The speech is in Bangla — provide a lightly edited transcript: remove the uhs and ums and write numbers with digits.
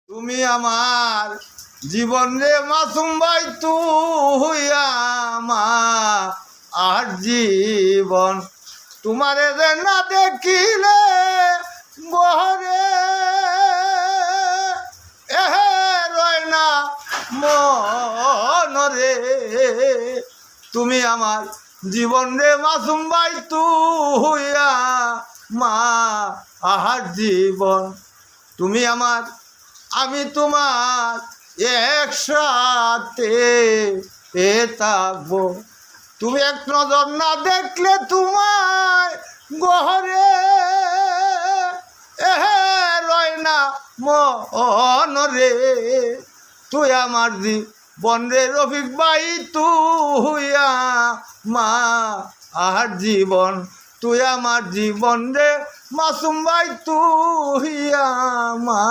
তুমি আমার জীবন রে মাসুম ভাই তুই আমার আর জীবন তোমারে রে না দেখিলে বহরে এহে রয় না মনরে তুমি আমার জীবন রে মাসুম ভাই তুই মা আহার জীবন তুমি আমার আমি তোমার একসাথে থাকবো তুমি এক নজর না দেখলে তোমায় গহরে এহে রয় না মনরে তুই আমার জীবন রে রফিক ভাই তুই মা আর জীবন তুই আমার জীবন রে মাসুম ভাই তুই মা